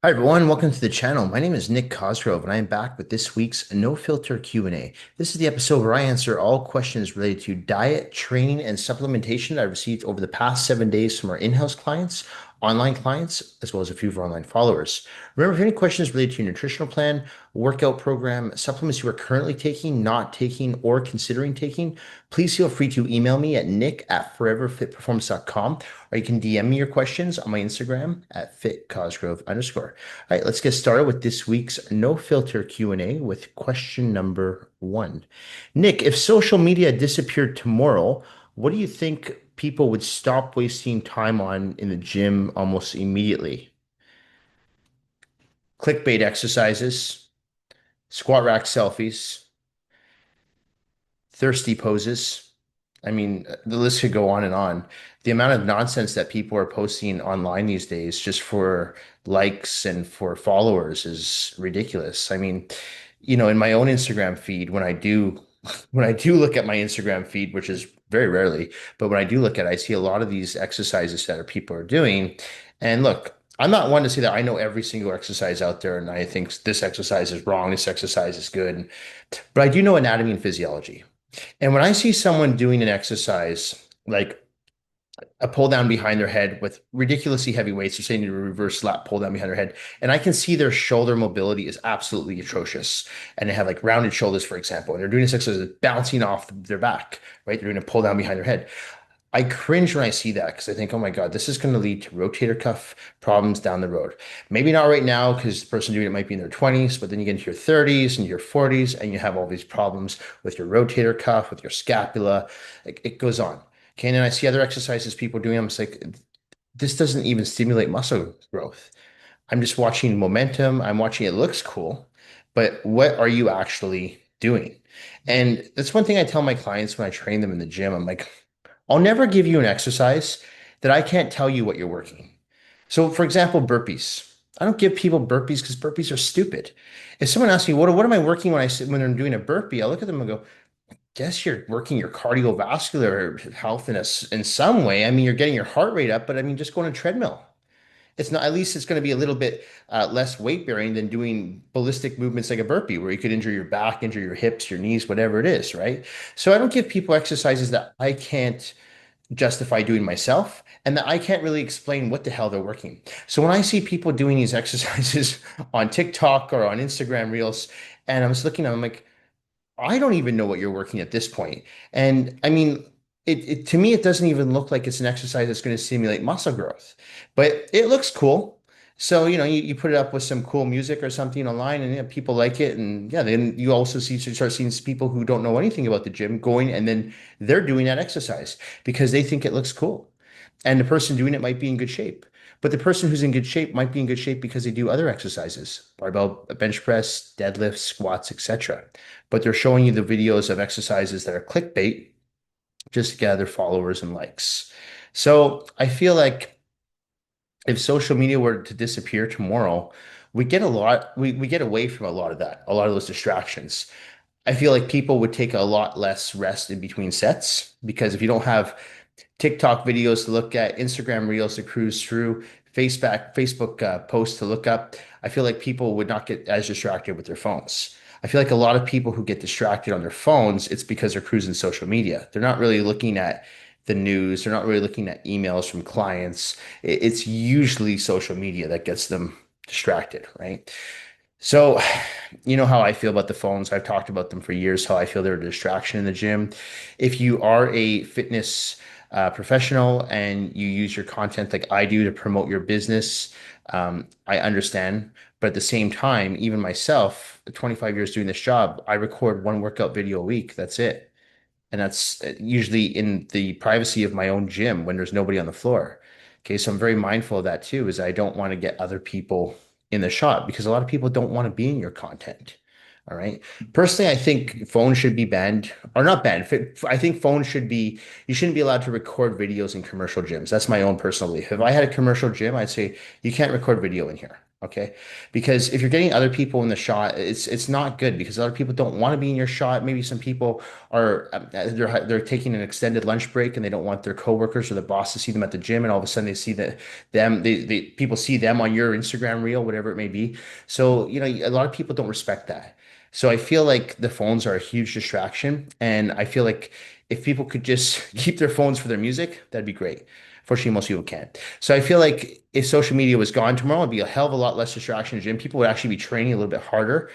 Hi everyone, welcome to the channel. My name is Nick Cosgrove and I am back with this week's No Filter Q&A. This is the episode where I answer all questions related to diet, training, and supplementation that I've received over the past 7 days from our in-house clients, online clients, as well as a few of our online followers. Remember, if you have any questions related to your nutritional plan, workout program, supplements you are currently taking, not taking, or considering taking, please feel free to email me at nick@foreverfitperformance.com, or you can DM me your questions on my Instagram at fitcosgrove_. All right, let's get started with this week's no filter Q&A with question number one. Nick, if social media disappeared tomorrow, what do you think people would stop wasting time on in the gym almost immediately? Clickbait exercises, squat rack selfies, thirsty poses. I mean, the list could go on and on. The amount of nonsense that people are posting online these days just for likes and for followers is ridiculous. I mean, in my own Instagram feed, when I do look at my Instagram feed, which is very rarely, but when I do look at it, I see a lot of these exercises that people are doing. And look, I'm not one to say that I know every single exercise out there and I think this exercise is wrong, this exercise is good, but I do know anatomy and physiology. And when I see someone doing an exercise like a pull down behind their head with ridiculously heavy weights, they're saying a reverse slap pull down behind their head, and I can see their shoulder mobility is absolutely atrocious. And they have like rounded shoulders, for example, and they're doing this exercise bouncing off their back, right? They're doing a pull down behind their head. I cringe when I see that because I think, oh my God, this is going to lead to rotator cuff problems down the road. Maybe not right now because the person doing it might be in their 20s, but then you get into your 30s and your 40s and you have all these problems with your rotator cuff, with your scapula. It goes on. Okay. And then I see other exercises people doing. I'm just like, this doesn't even stimulate muscle growth. I'm just watching momentum. I'm watching it looks cool, but what are you actually doing? And that's one thing I tell my clients when I train them in the gym. I'm like, I'll never give you an exercise that I can't tell you what you're working. So, for example, burpees. I don't give people burpees because burpees are stupid. If someone asks me, what am I working when when I'm doing a burpee? I look at them and go, guess you're working your cardiovascular health in some way. I mean, you're getting your heart rate up, but I mean, just go on a treadmill. It's not, at least it's going to be a little bit less weight bearing than doing ballistic movements like a burpee, where you could injure your back, injure your hips, your knees, whatever it is, right? So I don't give people exercises that I can't justify doing myself and that I can't really explain what the hell they're working. So when I see people doing these exercises on TikTok or on Instagram Reels, and I'm just looking at them, I'm like, I don't even know what you're working at this point. And I mean, to me, it doesn't even look like it's an exercise that's going to stimulate muscle growth, but it looks cool. So, you put it up with some cool music or something online and people like it. And yeah, then you also start seeing people who don't know anything about the gym going and then they're doing that exercise because they think it looks cool. And the person doing it might be in good shape. But the person who's in good shape might be in good shape because they do other exercises, barbell, bench press, deadlifts, squats, etc. But they're showing you the videos of exercises that are clickbait just to gather followers and likes. So I feel like if social media were to disappear tomorrow, we get away from a lot of that, a lot of those distractions. I feel like people would take a lot less rest in between sets because if you don't have TikTok videos to look at, Instagram reels to cruise through, Facebook posts to look up, I feel like people would not get as distracted with their phones. I feel like a lot of people who get distracted on their phones, it's because they're cruising social media. They're not really looking at the news. They're not really looking at emails from clients. It's usually social media that gets them distracted, right? So, you know how I feel about the phones. I've talked about them for years, how I feel they're a distraction in the gym. If you are a fitness professional and you use your content like I do to promote your business, I understand. But at the same time, even myself, 25 years doing this job, I record one workout video a week. That's it. And that's usually in the privacy of my own gym when there's nobody on the floor. Okay, so I'm very mindful of that too, is I don't want to get other people in the shot because a lot of people don't want to be in your content. All right. Personally, I think phones should be banned or not banned. I think phones should be, you shouldn't be allowed to record videos in commercial gyms. That's my own personal belief. If I had a commercial gym, I'd say you can't record video in here. Okay. Because if you're getting other people in the shot, it's not good because other people don't want to be in your shot. Maybe some people are they're taking an extended lunch break and they don't want their coworkers or the boss to see them at the gym, and all of a sudden they see that they people see them on your Instagram reel, whatever it may be. So, a lot of people don't respect that. So I feel like the phones are a huge distraction, and I feel like if people could just keep their phones for their music, that'd be great. Fortunately, most people can't. So I feel like if social media was gone tomorrow, it'd be a hell of a lot less distraction in the gym. People would actually be training a little bit harder.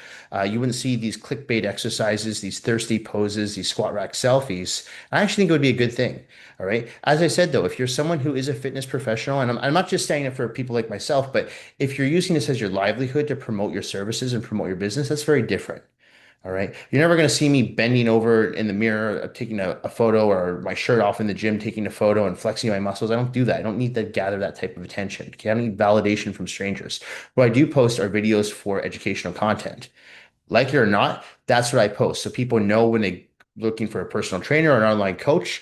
You wouldn't see these clickbait exercises, these thirsty poses, these squat rack selfies. I actually think it would be a good thing. All right. As I said, though, if you're someone who is a fitness professional, and I'm not just saying it for people like myself, but if you're using this as your livelihood to promote your services and promote your business, that's very different. All right. You're never going to see me bending over in the mirror, taking a photo, or my shirt off in the gym, taking a photo and flexing my muscles. I don't do that. I don't need to gather that type of attention. Okay. I don't need validation from strangers. What I do post are videos for educational content. Like it or not, that's what I post. So people know when they looking for a personal trainer or an online coach,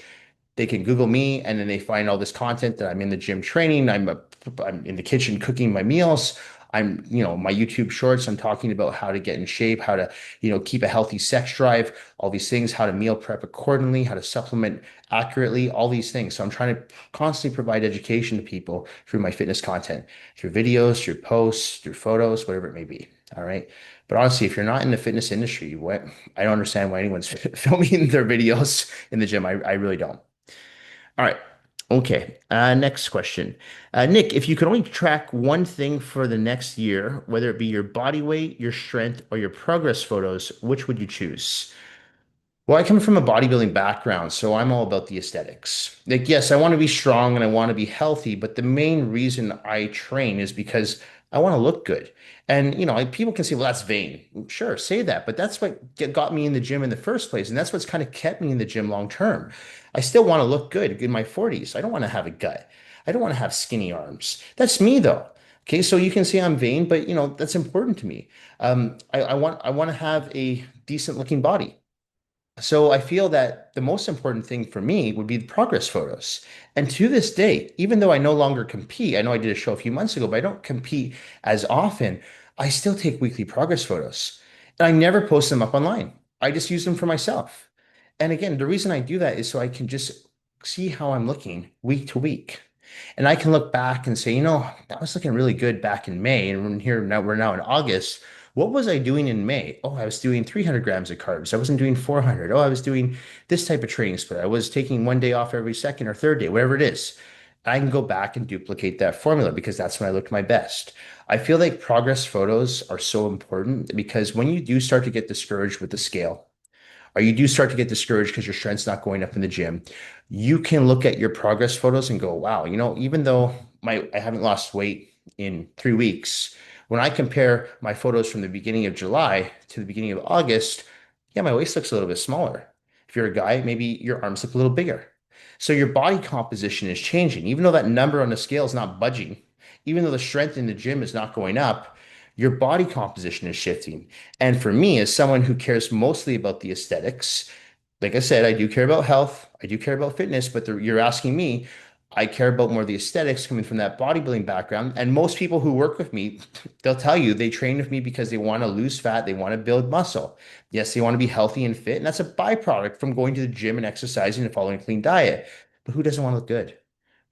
they can Google me and then they find all this content that I'm in the gym training. I'm in the kitchen cooking my meals. My YouTube shorts, I'm talking about how to get in shape, how to, keep a healthy sex drive, all these things, how to meal prep accordingly, how to supplement accurately, all these things. So I'm trying to constantly provide education to people through my fitness content, through videos, through posts, through photos, whatever it may be. All right. But honestly, if you're not in the fitness industry, I don't understand why anyone's filming their videos in the gym. I really don't. All right. Okay. Next question. Nick, if you could only track one thing for the next year, whether it be your body weight, your strength, or your progress photos, which would you choose? Well, I come from a bodybuilding background, so I'm all about the aesthetics. Like, yes, I want to be strong and I want to be healthy, but the main reason I train is because I want to look good. And, people can say, well, that's vain. Sure, say that, but that's what got me in the gym in the first place. And that's what's kind of kept me in the gym long term. I still want to look good in my 40s. I don't want to have a gut. I don't want to have skinny arms. That's me, though. Okay, so you can say I'm vain, but, that's important to me. I want to have a decent looking body. So I feel that the most important thing for me would be the progress photos. And to this day, even though I no longer compete, I know I did a show a few months ago, but I don't compete as often, I still take weekly progress photos. And I never post them up online. I just use them for myself. And again, the reason I do that is so I can just see how I'm looking week to week. And I can look back and say, that was looking really good back in May. And we're now in August. What was I doing in May? Oh, I was doing 300 grams of carbs. I wasn't doing 400. Oh, I was doing this type of training split. I was taking one day off every second or third day, whatever it is. I can go back and duplicate that formula because that's when I looked my best. I feel like progress photos are so important because when you do start to get discouraged with the scale, or you do start to get discouraged because your strength's not going up in the gym, you can look at your progress photos and go, wow, even though I haven't lost weight in 3 weeks, when I compare my photos from the beginning of July to the beginning of August, yeah, my waist looks a little bit smaller. If you're a guy, maybe your arms look a little bigger. So your body composition is changing. Even though that number on the scale is not budging, even though the strength in the gym is not going up, your body composition is shifting. And for me, as someone who cares mostly about the aesthetics, like I said, I do care about health, I do care about fitness, but you're asking me, I care about more the aesthetics coming from that bodybuilding background. And most people who work with me, they'll tell you they train with me because they want to lose fat, they want to build muscle. Yes, they want to be healthy and fit, and that's a byproduct from going to the gym and exercising and following a clean diet. But who doesn't want to look good?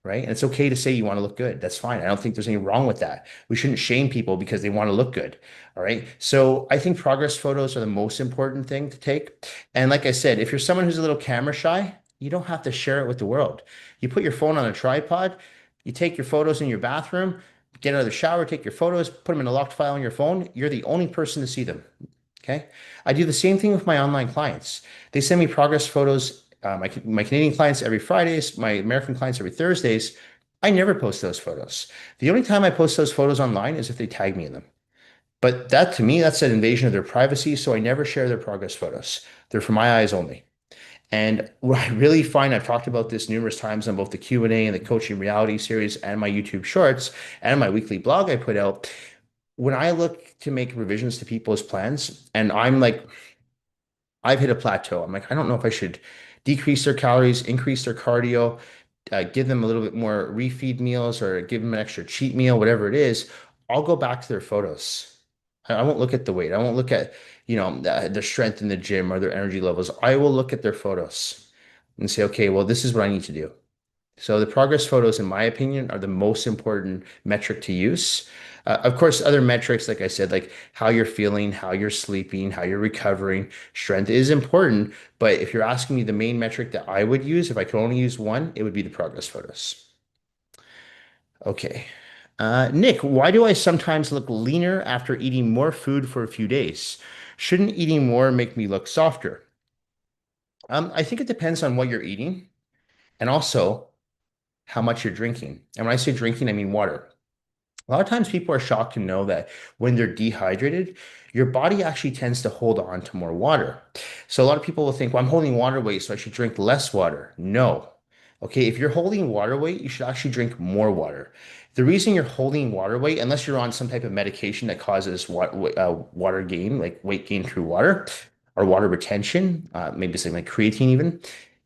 Right? And it's okay to say you want to look good. That's fine. I don't think there's anything wrong with that. We shouldn't shame people because they want to look good. All right. So I think progress photos are the most important thing to take. And like I said, if you're someone who's a little camera shy, you don't have to share it with the world. You put your phone on a tripod, you take your photos in your bathroom, get out of the shower, take your photos, put them in a locked file on your phone. You're the only person to see them. Okay. I do the same thing with my online clients. They send me progress photos. My Canadian clients every Fridays, my American clients every Thursdays. I never post those photos. The only time I post those photos online is if they tag me in them. But that to me, that's an invasion of their privacy. So I never share their progress photos. They're for my eyes only. And what I really find, I've talked about this numerous times on both the Q&A and A and the coaching reality series and my YouTube shorts and my weekly blog I put out. When I look to make revisions to people's plans, and I've hit a plateau. I'm like, I don't know if I should decrease their calories, increase their cardio, give them a little bit more refeed meals, or give them an extra cheat meal, whatever it is. I'll go back to their photos. I won't look at the weight. I won't look at, their strength in the gym or their energy levels. I will look at their photos and say, okay, well, this is what I need to do. So the progress photos, in my opinion, are the most important metric to use. Of course, other metrics, like I said, like how you're feeling, how you're sleeping, how you're recovering, strength is important. But if you're asking me the main metric that I would use, if I could only use one, it would be the progress photos. Okay. Nick, why do I sometimes look leaner after eating more food for a few days? Shouldn't eating more make me look softer? I think it depends on what you're eating and also how much you're drinking. And when I say drinking, I mean water. A lot of times people are shocked to know that when they're dehydrated, your body actually tends to hold on to more water. So a lot of people will think, well, I'm holding water weight, so I should drink less water. No. Okay, if you're holding water weight, you should actually drink more water. The reason you're holding water weight, unless you're on some type of medication that causes water gain, like weight gain through water or water retention, maybe something like creatine even,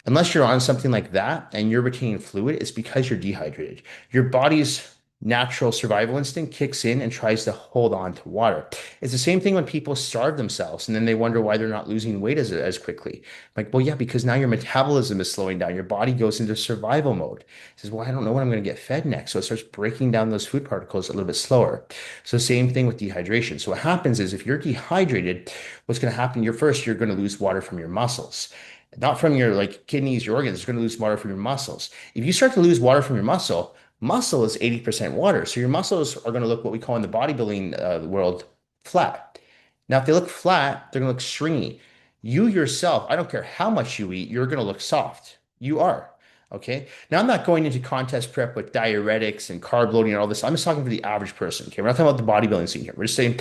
unless you're on something like that and you're retaining fluid, it's because you're dehydrated. Your body's natural survival instinct kicks in and tries to hold on to water. It's the same thing when people starve themselves and then they wonder why they're not losing weight as quickly. Like, well, yeah, because now your metabolism is slowing down. Your body goes into survival mode. It says, well, I don't know when I'm going to get fed next. So it starts breaking down those food particles a little bit slower. So same thing with dehydration. So what happens is if you're dehydrated, what's going to happen? You're going to lose water from your muscles. Not from your like kidneys, your organs, you're going to lose water from your muscles. If you start to lose water from your muscle is 80% water. So your muscles are going to look what we call in the bodybuilding world flat. Now, if they look flat, they're going to look stringy. You yourself, I don't care how much you eat, you're going to look soft. You are. Okay. Now, I'm not going into contest prep with diuretics and carb loading and all this. I'm just talking for the average person. Okay. We're not talking about the bodybuilding scene here. We're just saying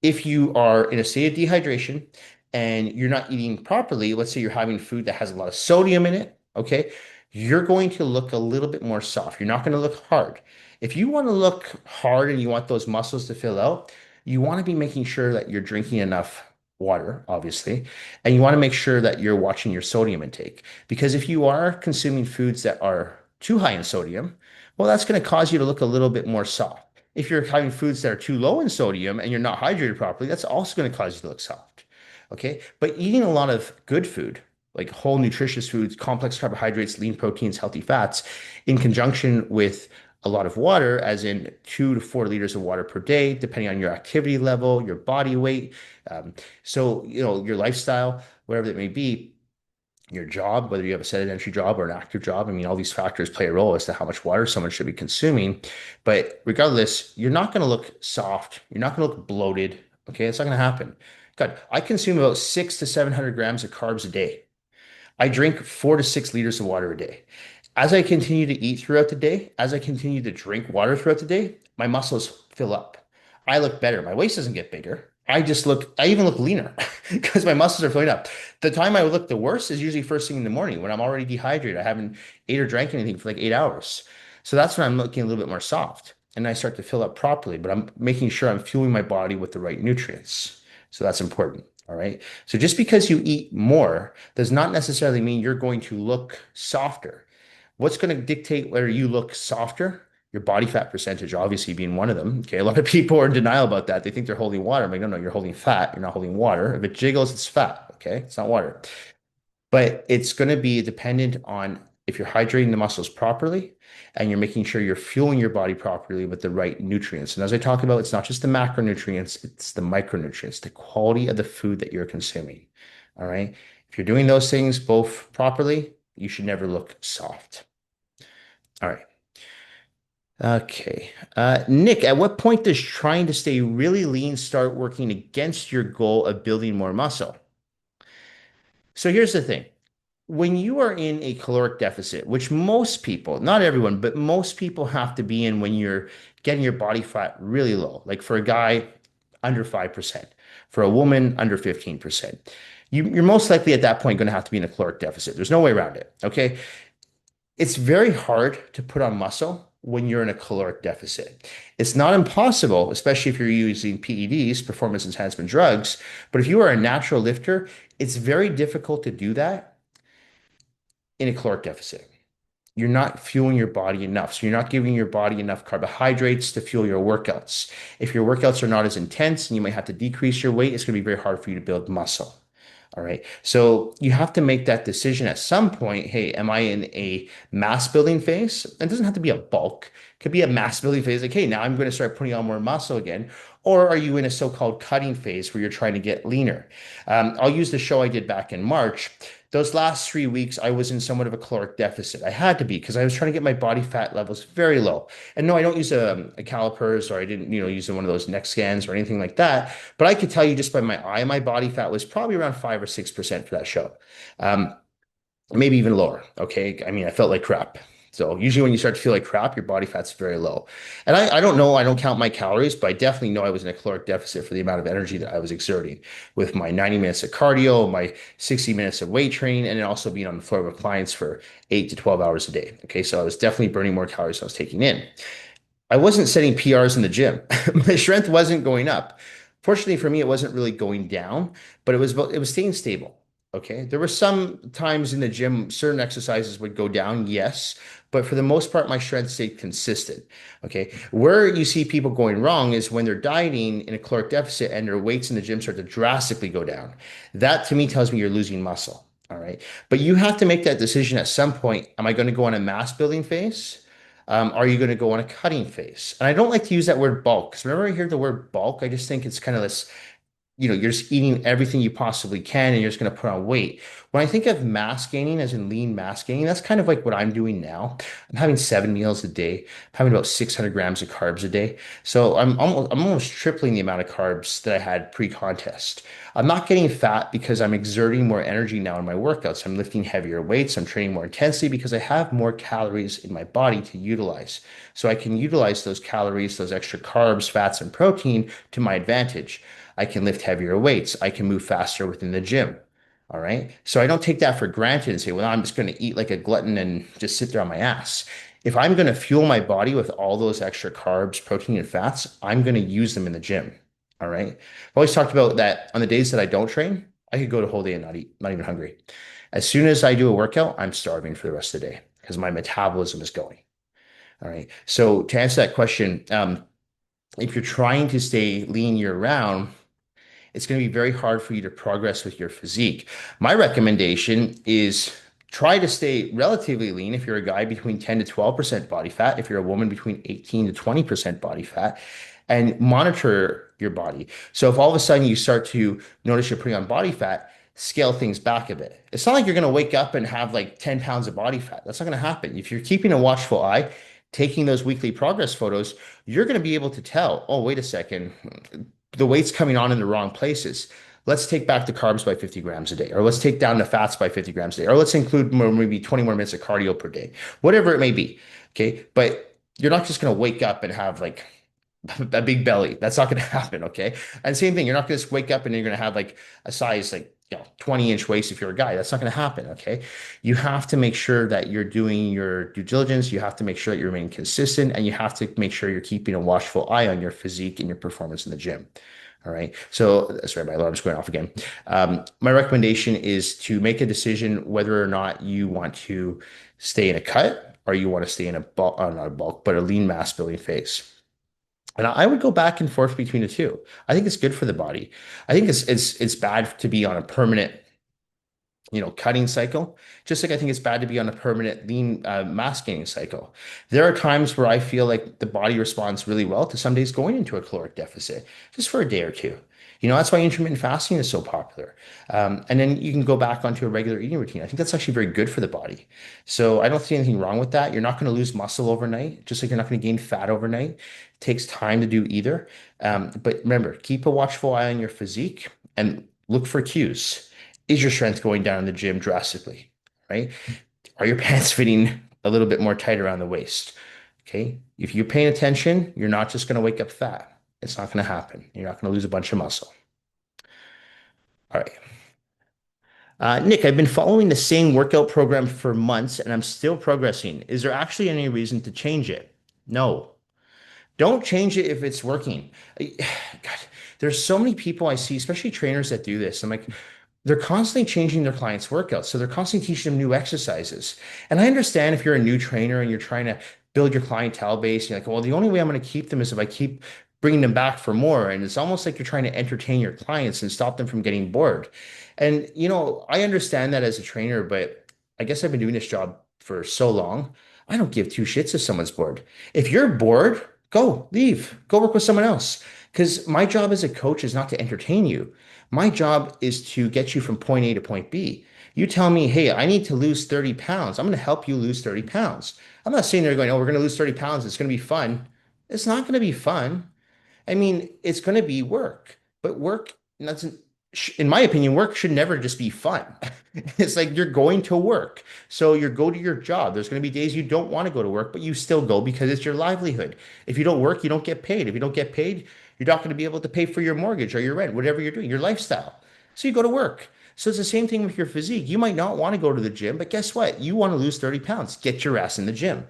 if you are in a state of dehydration and you're not eating properly, let's say you're having food that has a lot of sodium in it, okay, you're going to look a little bit more soft. You're not going to look hard. If you want to look hard and you want those muscles to fill out, you want to be making sure that you're drinking enough water, obviously, and you want to make sure that you're watching your sodium intake. Because if you are consuming foods that are too high in sodium, well, that's going to cause you to look a little bit more soft. If you're having foods that are too low in sodium and you're not hydrated properly, that's also going to cause you to look soft. Okay. But eating a lot of good food, like whole nutritious foods, complex carbohydrates, lean proteins, healthy fats, in conjunction with a lot of water, as in 2 to 4 liters of water per day, depending on your activity level, your body weight. Your lifestyle, whatever it may be, your job, whether you have a sedentary job or an active job. I mean, all these factors play a role as to how much water someone should be consuming. But regardless, you're not going to look soft. You're not going to look bloated. Okay, it's not going to happen. God, I consume about 600 to 700 grams of carbs a day. I drink 4 to 6 liters of water a day. As I continue to eat throughout the day, as I continue to drink water throughout the day, my muscles fill up. I look better. My waist doesn't get bigger. I even look leaner because my muscles are filling up. The time I would look the worst is usually first thing in the morning when I'm already dehydrated. I haven't ate or drank anything for like 8 hours. So that's when I'm looking a little bit more soft and I start to fill up properly, but I'm making sure I'm fueling my body with the right nutrients. So that's important. All right. So just because you eat more does not necessarily mean you're going to look softer. What's going to dictate whether you look softer? Your body fat percentage, obviously being one of them. Okay. A lot of people are in denial about that. They think they're holding water. I'm like, no, no, you're holding fat. You're not holding water. If it jiggles, it's fat. Okay. It's not water. But it's going to be dependent on if you're hydrating the muscles properly and you're making sure you're fueling your body properly with the right nutrients. And as I talk about, it's not just the macronutrients, it's the micronutrients, the quality of the food that you're consuming. All right. If you're doing those things both properly, you should never look soft. All right. Okay. Nick, at what point does trying to stay really lean start working against your goal of building more muscle? So here's the thing. When you are in a caloric deficit, which most people, not everyone, but most people have to be in when you're getting your body fat really low, like for a guy, under 5%, for a woman, under 15%. You're most likely at that point going to have to be in a caloric deficit. There's no way around it. Okay. It's very hard to put on muscle when you're in a caloric deficit. It's not impossible, especially if you're using PEDs, performance enhancement drugs. But if you are a natural lifter, it's very difficult to do that in a caloric deficit. you're not fueling your body enough. So you're not giving your body enough carbohydrates to fuel your workouts. If your workouts are not as intense and you might have to decrease your weight, it's going to be very hard for you to build muscle. All right. So you have to make that decision at some point. Hey, am I in a mass building phase? It doesn't have to be a bulk. It could be a mass building phase. Like, hey, now I'm going to start putting on more muscle again. Or are you in a so-called cutting phase where you're trying to get leaner? I'll use the show I did back in March. Those last 3 weeks, I was in somewhat of a caloric deficit. I had to be because I was trying to get my body fat levels very low. And no, I don't use a calipers or I didn't, use one of those neck scans or anything like that. But I could tell you just by my eye, my body fat was probably around 5 or 6% for that show. Um, Maybe even lower. Okay. I mean, I felt like crap. So usually when you start to feel like crap, your body fat's very low. And I don't know, I don't count my calories, but I definitely know I was in a caloric deficit for the amount of energy that I was exerting with my 90 minutes of cardio, my 60 minutes of weight training, and then also being on the floor with clients for 8 to 12 hours a day. Okay. So I was definitely burning more calories than I was taking in. I wasn't setting PRs in the gym. My strength wasn't going up. Fortunately for me, it wasn't really going down, but it was staying stable. Okay. There were some times in the gym, certain exercises would go down, yes, but for the most part, my strength stayed consistent. Okay. Where you see people going wrong is when they're dieting in a caloric deficit and their weights in the gym start to drastically go down. That to me tells me you're losing muscle. All right. But you have to make that decision at some point. Am I going to go on a mass building phase? Are you going to go on a cutting phase? And I don't like to use that word bulk because whenever I hear the word bulk, I just think it's kind of this, you're just eating everything you possibly can and you're just going to put on weight. When I think of mass gaining, as in lean mass gaining, that's kind of like what I'm doing now. I'm having 7 meals a day. I'm having about 600 grams of carbs a day. So I'm almost tripling the amount of carbs that I had pre-contest. I'm not getting fat because I'm exerting more energy now in my workouts. I'm lifting heavier weights. I'm training more intensely because I have more calories in my body to utilize. So I can utilize those calories, those extra carbs, fats, and protein to my advantage. I can lift heavier weights. I can move faster within the gym. All right. So I don't take that for granted and say, well, I'm just going to eat like a glutton and just sit there on my ass. If I'm going to fuel my body with all those extra carbs, protein, and fats, I'm going to use them in the gym. All right. I've always talked about that on the days that I don't train, I could go the whole day and not eat, not even hungry. As soon as I do a workout, I'm starving for the rest of the day because my metabolism is going. All right. So to answer that question, if you're trying to stay lean year round, it's going to be very hard for you to progress with your physique. My recommendation is try to stay relatively lean if you're a guy between 10 to 12% body fat, if you're a woman between 18 to 20% body fat, and monitor your body. So if all of a sudden you start to notice you're putting on body fat, scale things back a bit. It's not like you're going to wake up and have like 10 pounds of body fat. That's not going to happen. If you're keeping a watchful eye, taking those weekly progress photos, you're going to be able to tell, oh, wait a second, the weight's coming on in the wrong places. Let's take back the carbs by 50 grams a day, or let's take down the fats by 50 grams a day, or let's include more, maybe 20 more minutes of cardio per day, whatever it may be. Okay. But you're not just going to wake up and have like a big belly. That's not going to happen. Okay. And same thing, you're not going to just wake up and you're going to have like a size like, 20-inch waist if you're a guy. That's not going to happen. Okay. You have to make sure that you're doing your due diligence. You have to make sure that you remain consistent and you have to make sure you're keeping a watchful eye on your physique and your performance in the gym. All right. So, sorry, my alarm's going off again. My recommendation is to make a decision whether or not you want to stay in a cut or you want to stay in a bulk, not a bulk, but a lean mass building phase. And I would go back and forth between the two. I think it's good for the body. I think it's bad to be on a permanent cutting cycle. Just like I think it's bad to be on a permanent lean mass gaining cycle. There are times where I feel like the body responds really well to some days going into a caloric deficit just for a day or two. That's why intermittent fasting is so popular. And then you can go back onto a regular eating routine. I think that's actually very good for the body. So I don't see anything wrong with that. You're not going to lose muscle overnight, just like you're not going to gain fat overnight. It takes time to do either. But remember, keep a watchful eye on your physique and look for cues. Is your strength going down in the gym drastically? Right? Are your pants fitting a little bit more tight around the waist? Okay. If you're paying attention, you're not just going to wake up fat. It's not going to happen. You're not going to lose a bunch of muscle. All right. Nick, I've been following the same workout program for months and I'm still progressing. Is there actually any reason to change it? No. Don't change it if it's working. God, there's so many people I see, especially trainers that do this. I'm like, they're constantly changing their clients' workouts. So they're constantly teaching them new exercises. And I understand if you're a new trainer and you're trying to build your clientele base, you're like, well, the only way I'm going to keep them is if I keep bringing them back for more. And it's almost like you're trying to entertain your clients and stop them from getting bored. And, I understand that as a trainer, but I guess I've been doing this job for so long. I don't give two shits if someone's bored. If you're bored, go leave, go work with someone else. Because my job as a coach is not to entertain you. My job is to get you from point A to point B. You tell me, hey, I need to lose 30 pounds. I'm going to help you lose 30 pounds. I'm not sitting there going, oh, we're going to lose 30 pounds. It's going to be fun. It's not going to be fun. I mean, it's going to be work, but work doesn't, in my opinion, work should never just be fun. It's like you're going to work. So you go to your job. There's going to be days you don't want to go to work, but you still go because it's your livelihood. If you don't work, you don't get paid. If you don't get paid, you're not going to be able to pay for your mortgage or your rent, whatever you're doing, your lifestyle. So you go to work. So it's the same thing with your physique. You might not want to go to the gym, but guess what? You want to lose 30 pounds. Get your ass in the gym.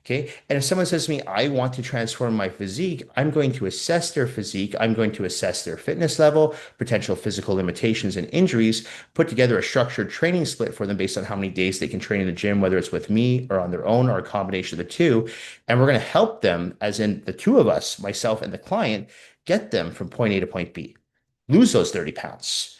Okay. And if someone says to me, I want to transform my physique, I'm going to assess their physique. I'm going to assess their fitness level, potential physical limitations and injuries, put together a structured training split for them based on how many days they can train in the gym, whether it's with me or on their own or a combination of the two. And we're going to help them, as in the two of us, myself and the client, get them from point A to point B, lose those 30 pounds.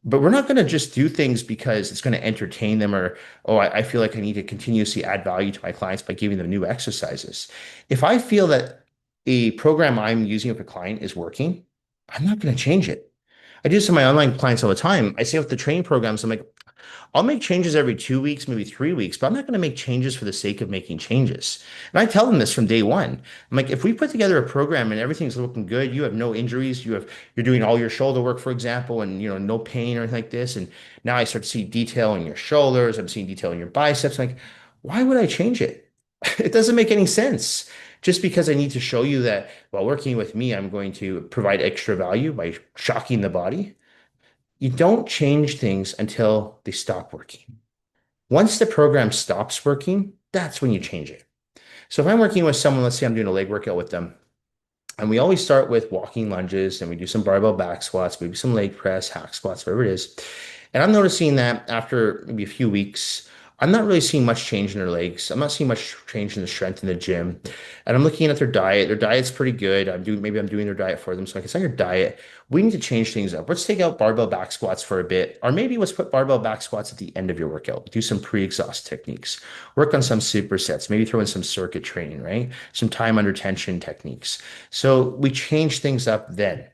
But we're not going to just do things because it's going to entertain them or, oh, I feel like I need to continuously add value to my clients by giving them new exercises. If I feel that a program I'm using with a client is working, I'm not going to change it. I do this to my online clients all the time. I say with the training programs, I'm like, I'll make changes every 2 weeks, maybe 3 weeks, but I'm not going to make changes for the sake of making changes. And I tell them this from day one. I'm like, if we put together a program and everything's looking good, you have no injuries, you're doing all your shoulder work, for example, and no pain or anything like this. And now I start to see detail in your shoulders, I'm seeing detail in your biceps. I'm like, why would I change it? It doesn't make any sense. Just because I need to show you that while working with me, I'm going to provide extra value by shocking the body. You don't change things until they stop working. Once the program stops working, that's when you change it. So if I'm working with someone, let's say I'm doing a leg workout with them, and we always start with walking lunges and we do some barbell back squats, maybe some leg press, hack squats, whatever it is. And I'm noticing that after maybe a few weeks, I'm not really seeing much change in their legs. I'm not seeing much change in the strength in the gym. And I'm looking at their diet. Their diet's pretty good. Maybe I'm doing their diet for them. So I can say your diet. We need to change things up. Let's take out barbell back squats for a bit. Or maybe let's put barbell back squats at the end of your workout. Do some pre-exhaust techniques. Work on some supersets. Maybe throw in some circuit training, right? Some time under tension techniques. So we change things up then.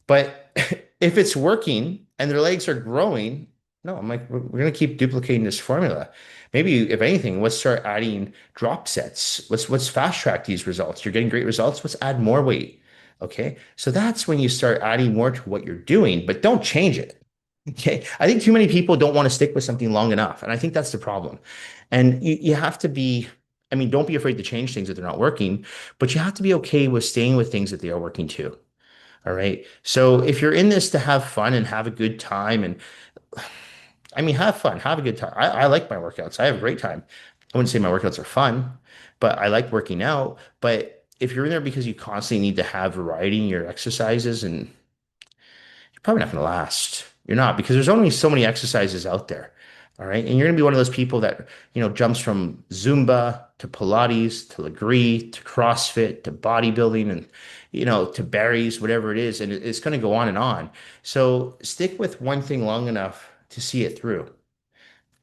But if it's working and their legs are growing, no, I'm like, we're going to keep duplicating this formula. Maybe, if anything, let's start adding drop sets. Let's fast track these results. You're getting great results. Let's add more weight. Okay. So that's when you start adding more to what you're doing, but don't change it. Okay. I think too many people don't want to stick with something long enough. And I think that's the problem. And you have to be, I mean, don't be afraid to change things if they're not working, but you have to be okay with staying with things that they are working too. All right. So if you're in this to have fun and have a good time, and I mean, have fun, have a good time. I like my workouts. I have a great time. I wouldn't say my workouts are fun, but I like working out. But if you're in there because you constantly need to have variety in your exercises, and you're probably not going to last. You're not because there's only so many exercises out there. All right. And you're going to be one of those people that, jumps from Zumba to Pilates to Legree to CrossFit to bodybuilding and, to berries, whatever it is. And it's going to go on and on. So stick with one thing long enough to see it through.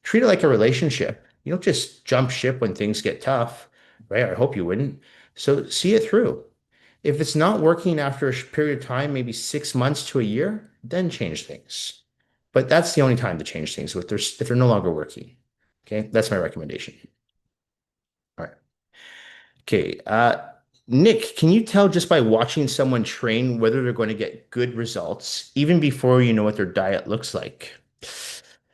Treat it like a relationship. You don't just jump ship when things get tough, right? I hope you wouldn't. So see it through. If it's not working after a period of time, maybe 6 months to a year, then change things. But that's the only time to change things if they're no longer working. Okay, that's my recommendation. All right. Okay. Nick, can you tell just by watching someone train whether they're going to get good results, even before you know what their diet looks like?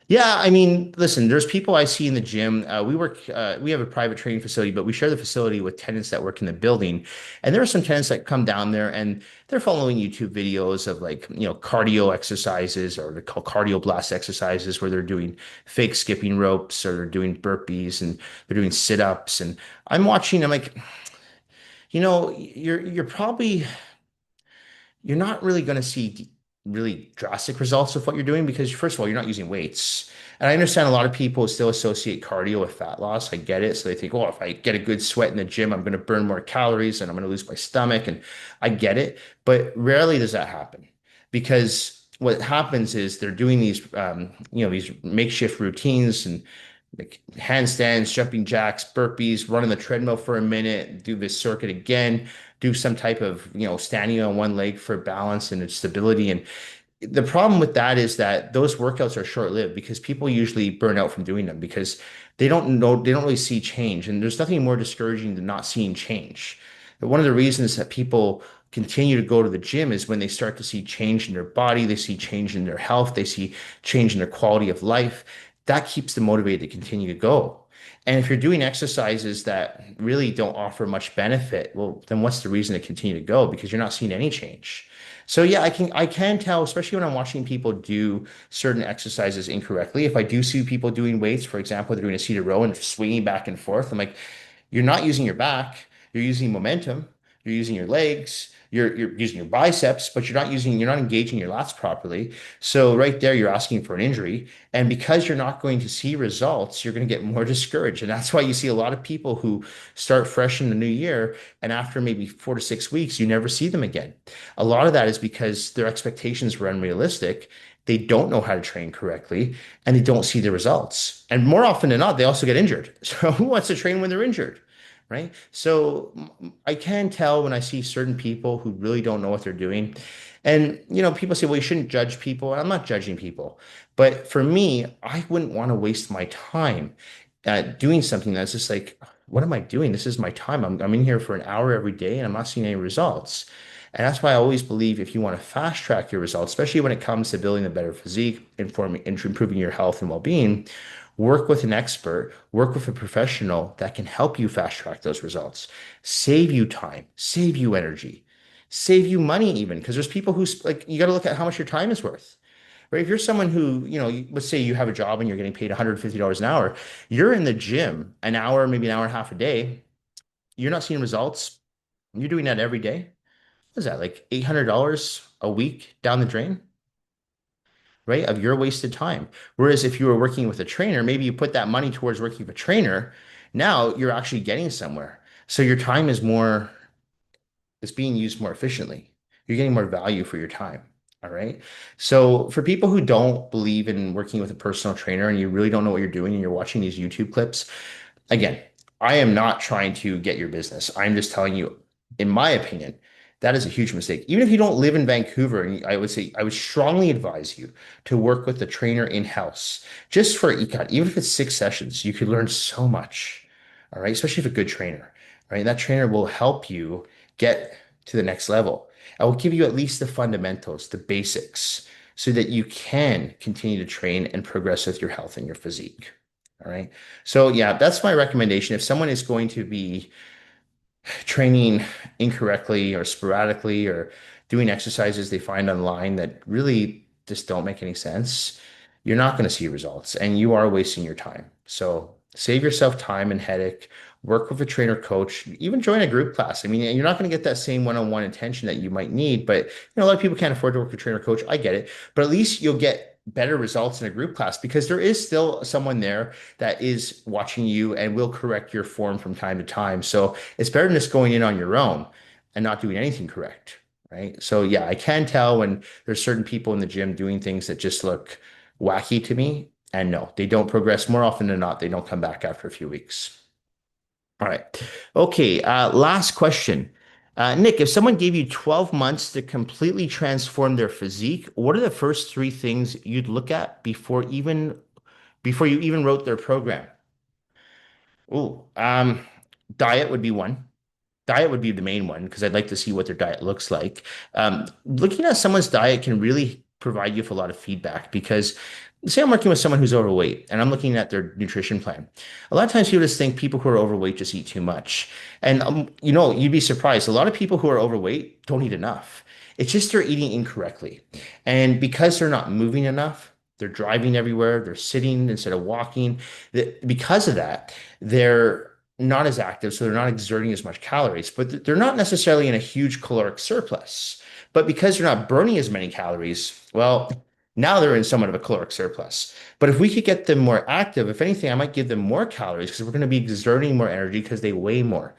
Yeah, I mean, listen, there's people I see in the gym. We have a private training facility, but we share the facility with tenants that work in the building. And there are some tenants that come down there and they're following YouTube videos of like, cardio exercises or they're called cardio blast exercises where they're doing fake skipping ropes or they're doing burpees and they're doing sit-ups. And I'm watching, I'm like, you're not really going to see. really drastic results with what you're doing because first of all, you're not using weights. And I understand a lot of people still associate cardio with fat loss. I get it. So they think, oh, if I get a good sweat in the gym, I'm going to burn more calories and I'm going to lose my stomach. And I get it. But rarely does that happen because what happens is they're doing these makeshift routines and like handstands, jumping jacks, burpees, run on the treadmill for a minute, do this circuit again, do some type of, standing on one leg for balance and stability. And the problem with that is that those workouts are short-lived because people usually burn out from doing them because they don't really see change. And there's nothing more discouraging than not seeing change. But one of the reasons that people continue to go to the gym is when they start to see change in their body, they see change in their health, they see change in their quality of life. That keeps them motivated to continue to go. And if you're doing exercises that really don't offer much benefit, well, then what's the reason to continue to go? Because you're not seeing any change. So yeah, I can tell, especially when I'm watching people do certain exercises incorrectly. If I do see people doing weights, for example, they're doing a seated row and swinging back and forth, I'm like, you're not using your back, you're using momentum, you're using your legs, you're using your biceps, but you're not engaging your lats properly. So right there, you're asking for an injury. And because you're not going to see results, you're going to get more discouraged. And that's why you see a lot of people who start fresh in the new year, and after maybe 4 to 6 weeks, you never see them again. A lot of that is because their expectations were unrealistic. They don't know how to train correctly and they don't see the results. And more often than not, they also get injured. So who wants to train when they're injured? Right. So I can tell when I see certain people who really don't know what they're doing. And, people say, well, you shouldn't judge people. I'm not judging people. But for me, I wouldn't want to waste my time doing something that's just like, what am I doing? This is my time. I'm in here for an hour every day and I'm not seeing any results. And that's why I always believe if you want to fast track your results, especially when it comes to building a better physique, improving your health and well-being, work with an expert, work with a professional that can help you fast track those results, save you time, save you energy, save you money even, because there's people who like you got to look at how much your time is worth. Right? If you're someone who, let's say you have a job and you're getting paid $150 an hour, you're in the gym an hour, maybe an hour and a half a day, you're not seeing results. You're doing that every day. What is that, like $800 a week down the drain, right? Of your wasted time. Whereas if you were working with a trainer, maybe you put that money towards working with a trainer. Now you're actually getting somewhere. So your time is being used more efficiently. You're getting more value for your time. All right. So for people who don't believe in working with a personal trainer and you really don't know what you're doing and you're watching these YouTube clips, again, I am not trying to get your business. I'm just telling you, in my opinion, that is a huge mistake. Even if you don't live in Vancouver, and I would strongly advise you to work with a trainer in-house just for econ. Even if it's 6 sessions, you could learn so much. All right, especially if a good trainer. Right, that trainer will help you get to the next level. I will give you at least the fundamentals, the basics, so that you can continue to train and progress with your health and your physique. All right. So yeah, that's my recommendation. If someone is going to be training incorrectly or sporadically or doing exercises they find online that really just don't make any sense, you're not going to see results and you are wasting your time. So save yourself time and headache, work with a trainer coach, even join a group class. I mean, you're not going to get that same one-on-one attention that you might need, but a lot of people can't afford to work with a trainer coach. I get it, but at least you'll get better results in a group class because there is still someone there that is watching you and will correct your form from time to time. So it's better than just going in on your own and not doing anything correct, right? So yeah, I can tell when there's certain people in the gym doing things that just look wacky to me. And no, they don't progress. More often than not, they don't come back after a few weeks. All right. Okay. Last question. Nick, if someone gave you 12 months to completely transform their physique, what are the first three things you'd look at before you even wrote their program? Oh, diet would be one. Diet would be the main one because I'd like to see what their diet looks like. Looking at someone's diet can really provide you with a lot of feedback because say I'm working with someone who's overweight and I'm looking at their nutrition plan. A lot of times people just think people who are overweight just eat too much. And you'd be surprised. A lot of people who are overweight don't eat enough. It's just they're eating incorrectly. And because they're not moving enough, they're driving everywhere, they're sitting instead of walking. Because of that, they're not as active, so they're not exerting as much calories, but they're not necessarily in a huge caloric surplus. But because they're not burning as many calories, well, now they're in somewhat of a caloric surplus. But if we could get them more active, if anything, I might give them more calories because we're going to be exerting more energy because they weigh more.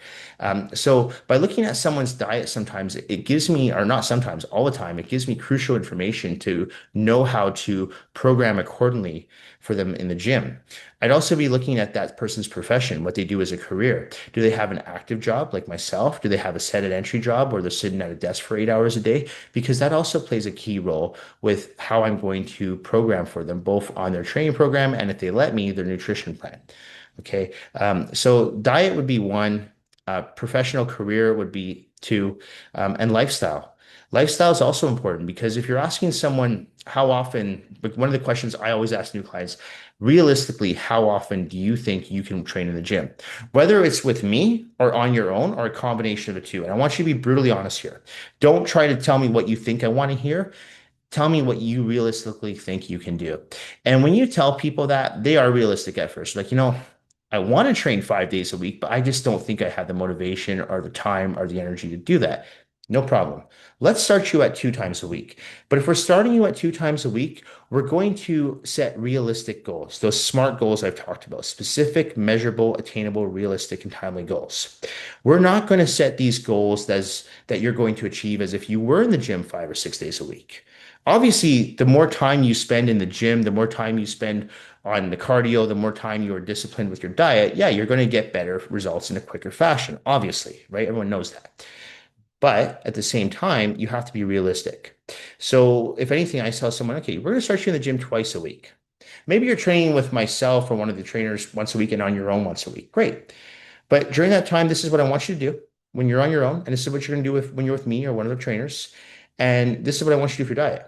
So by looking at someone's diet, sometimes it gives me, or not sometimes, all the time, it gives me crucial information to know how to program accordingly for them in the gym. I'd also be looking at that person's profession, what they do as a career. Do they have an active job like myself? Do they have a set at entry job where they're sitting at a desk for 8 hours a day? Because that also plays a key role with how I'm going to program for them, both on their training program and if they let me, their nutrition plan. Okay. So diet would be one, professional career would be two, and lifestyle. Lifestyle is also important because if you're asking someone how often, like one of the questions I always ask new clients, realistically, how often do you think you can train in the gym? Whether it's with me or on your own or a combination of the two. And I want you to be brutally honest here. Don't try to tell me what you think I want to hear. Tell me what you realistically think you can do. And when you tell people that, they are realistic at first. Like, I want to train 5 days a week, but I just don't think I have the motivation or the time or the energy to do that. No problem. Let's start you at 2 times a week. But if we're starting you at 2 times a week, we're going to set realistic goals, those SMART goals I've talked about, specific, measurable, attainable, realistic, and timely goals. We're not going to set these goals that you're going to achieve as if you were in the gym 5 or 6 days a week. Obviously, the more time you spend in the gym, the more time you spend on the cardio, the more time you are disciplined with your diet, yeah, you're going to get better results in a quicker fashion, obviously, right? Everyone knows that. But at the same time, you have to be realistic. So if anything, I tell someone, okay, we're going to start you in the gym twice a week. Maybe you're training with myself or one of the trainers once a week and on your own once a week. Great. But during that time, this is what I want you to do when you're on your own. And this is what you're going to do when you're with me or one of the trainers. And this is what I want you to do for your diet.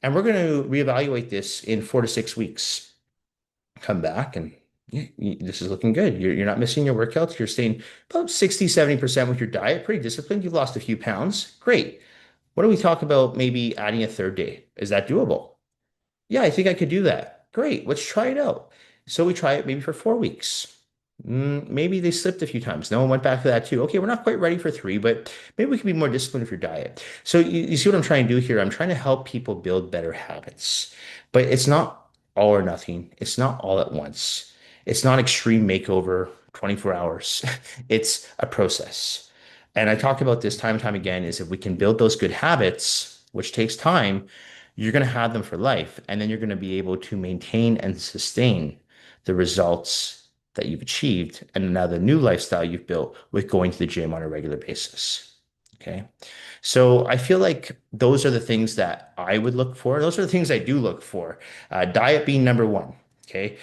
And we're going to reevaluate this in 4 to 6 weeks. Come back and yeah, this is looking good. You're not missing your workouts. You're staying about 60, 70% with your diet, pretty disciplined. You've lost a few pounds. Great. What do we talk about maybe adding a third day? Is that doable? Yeah, I think I could do that. Great. Let's try it out. So we try it maybe for 4 weeks. Maybe they slipped a few times. No one went back to that too. Okay, we're not quite ready for three, but maybe we can be more disciplined with your diet. So you see what I'm trying to do here? I'm trying to help people build better habits, but it's not all or nothing. It's not all at once. It's not extreme makeover, 24 hours. It's a process. And I talk about this time and time again is if we can build those good habits, which takes time, you're going to have them for life. And then you're going to be able to maintain and sustain the results that you've achieved and now the new lifestyle you've built with going to the gym on a regular basis. Okay. So I feel like those are the things that I would look for. Those are the things I do look for. Diet being number one. Okay.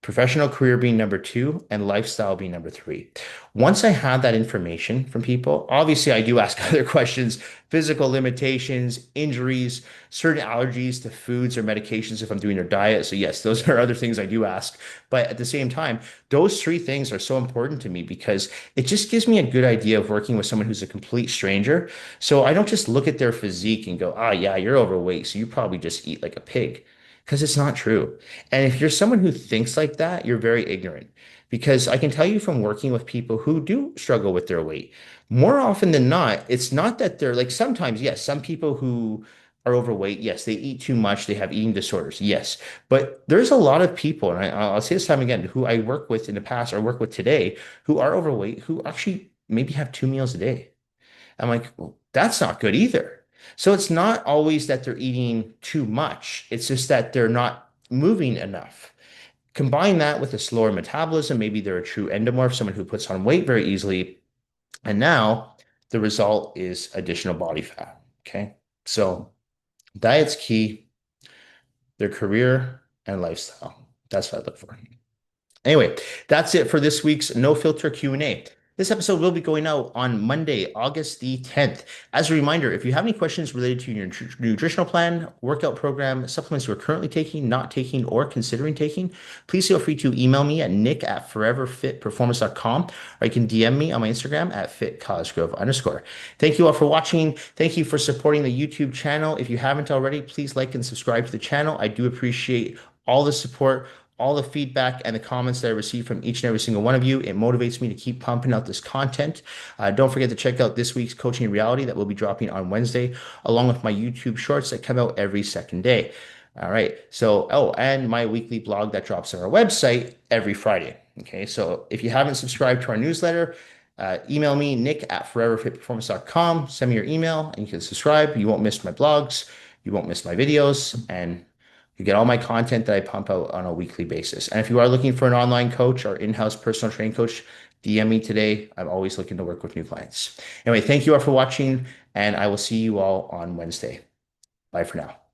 Professional career being number two, and lifestyle being number three. Once I have that information from people, obviously I do ask other questions, physical limitations, injuries, certain allergies to foods or medications if I'm doing their diet. So yes, those are other things I do ask. But at the same time, those three things are so important to me because it just gives me a good idea of working with someone who's a complete stranger. So I don't just look at their physique and go, ah, yeah, you're overweight, so you probably just eat like a pig because it's not true. And if you're someone who thinks like that, you're very ignorant. Because I can tell you from working with people who do struggle with their weight, more often than not, it's not that they're like sometimes, yes, some people who are overweight, yes, they eat too much, they have eating disorders, yes. But there's a lot of people, and I'll say this time again, who I work with in the past or work with today who are overweight, who actually maybe have 2 meals a day. I'm like, well, that's not good either. So it's not always that they're eating too much. It's just that they're not moving enough. Combine that with a slower metabolism. Maybe they're a true endomorph, someone who puts on weight very easily. And now the result is additional body fat. Okay. So diet's key, their career and lifestyle. That's what I look for. Anyway, that's it for this week's No Filter Q&A. This episode will be going out on Monday, August the 10th. As a reminder, if you have any questions related to your nutritional plan, workout program, supplements you're currently taking, not taking, or considering taking, please feel free to email me at nick@foreverfitperformance.com, or you can DM me on my Instagram at fitcosgrove_. Thank you all for watching. Thank you for supporting the YouTube channel. If you haven't already, please like and subscribe to the channel. I do appreciate all the support, all the feedback and the comments that I receive from each and every single one of you. It motivates me to keep pumping out this content. Don't forget to check out this week's Coaching Reality that will be dropping on Wednesday, along with my YouTube shorts that come out every second day. All right. So, oh, and my weekly blog that drops on our website every Friday. Okay. So if you haven't subscribed to our newsletter, email me, nick@foreverfitperformance.com. Send me your email and you can subscribe. You won't miss my blogs. You won't miss my videos. And you get all my content that I pump out on a weekly basis. And if you are looking for an online coach or in-house personal training coach, DM me today. I'm always looking to work with new clients. Anyway, thank you all for watching, and I will see you all on Wednesday. Bye for now.